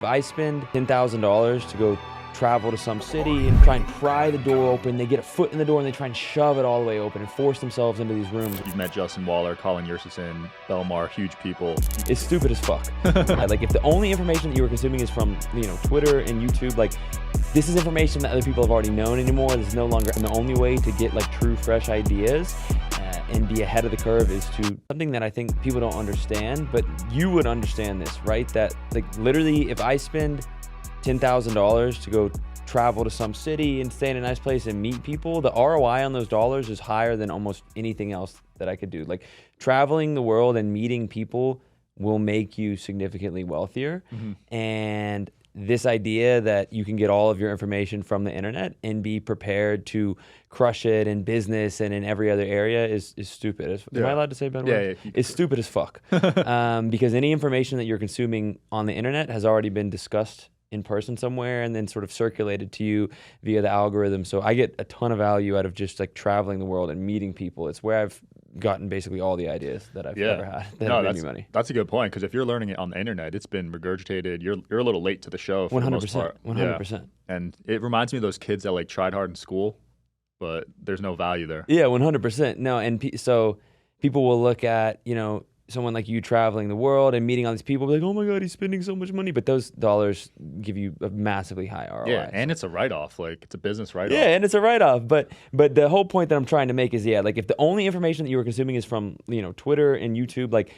If I spend $10,000 to go travel to some city and try and pry the door open, they get a foot in the door and they try and shove it all the way open and force themselves into these rooms. You've met Justin Waller, Colin Yersusin, Belmar, huge people. It's stupid as fuck. Like, if the only information that you were consuming is from, Twitter and YouTube, like, this is information that other people have already known anymore. This is no longer, and the only way to get like true, fresh ideas and be ahead of the curve is to something that I think people don't understand, but you would understand this, right? That like literally if I spend $10,000 to go travel to some city and stay in a nice place and meet people, the ROI on those dollars is higher than almost anything else that I could do. Like traveling the world and meeting people will make you significantly wealthier. And this idea that you can get all of your information from the internet and be prepared to crush it in business and in every other area is stupid. Am I allowed to say bad words? Yeah, it's stupid as fuck. Because any information that you're consuming on the internet has already been discussed in person somewhere and then sort of circulated to you via the algorithm. So I get a ton of value out of just like traveling the world and meeting people. It's where I've gotten basically all the ideas that I've ever had that have made me money. That's a good point, because if you're learning it on the internet, it's been regurgitated. You're a little late to the show for the most part. 100%. And it reminds me of those kids that like tried hard in school, but there's no value there. Yeah, 100%. No, and so people will look at, someone like you traveling the world and meeting all these people, be like, oh my God, he's spending so much money. But those dollars give you a massively high ROI. Yeah, and it's a write-off. Like, it's a business write-off. Yeah, and it's a write-off. But the whole point that I'm trying to make is, like if the only information that you were consuming is from, Twitter and YouTube, like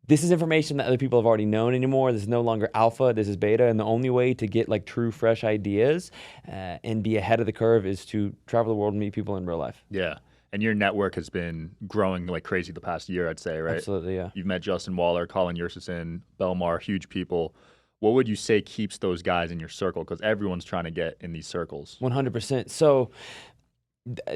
this is information that other people have already known anymore. This is no longer alpha, this is beta. And the only way to get like true, fresh ideas and be ahead of the curve is to travel the world and meet people in real life. Yeah. And your network has been growing like crazy the past year, I'd say, right? Absolutely, yeah. You've met Justin Waller, Colin Yersusin, Belmar, huge people. What would you say keeps those guys in your circle? Because everyone's trying to get in these circles. 100%. So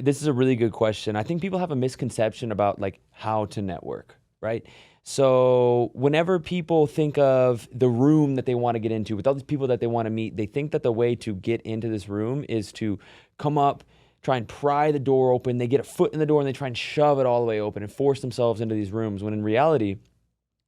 this is a really good question. I think people have a misconception about like how to network, right? So whenever people think of the room that they want to get into with all these people that they want to meet, they think that the way to get into this room is to come up, try and pry the door open, they get a foot in the door and they try and shove it all the way open and force themselves into these rooms, when in reality,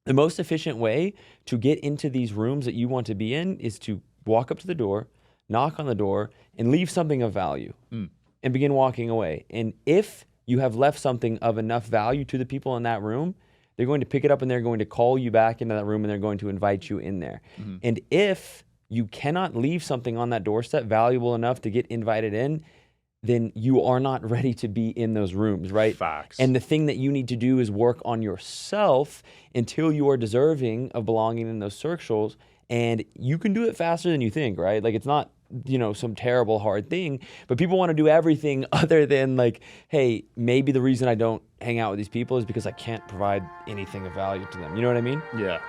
the most efficient way to get into these rooms that you want to be in is to walk up to the door, knock on the door, and leave something of value and begin walking away. And if you have left something of enough value to the people in that room, they're going to pick it up and they're going to call you back into that room and they're going to invite you in there. And if you cannot leave something on that doorstep valuable enough to get invited in, then you are not ready to be in those rooms, right? Facts. And the thing that you need to do is work on yourself until you are deserving of belonging in those circles. And you can do it faster than you think, right? Like it's not, some terrible hard thing, but people want to do everything other than like, hey, maybe the reason I don't hang out with these people is because I can't provide anything of value to them. You know what I mean? Yeah.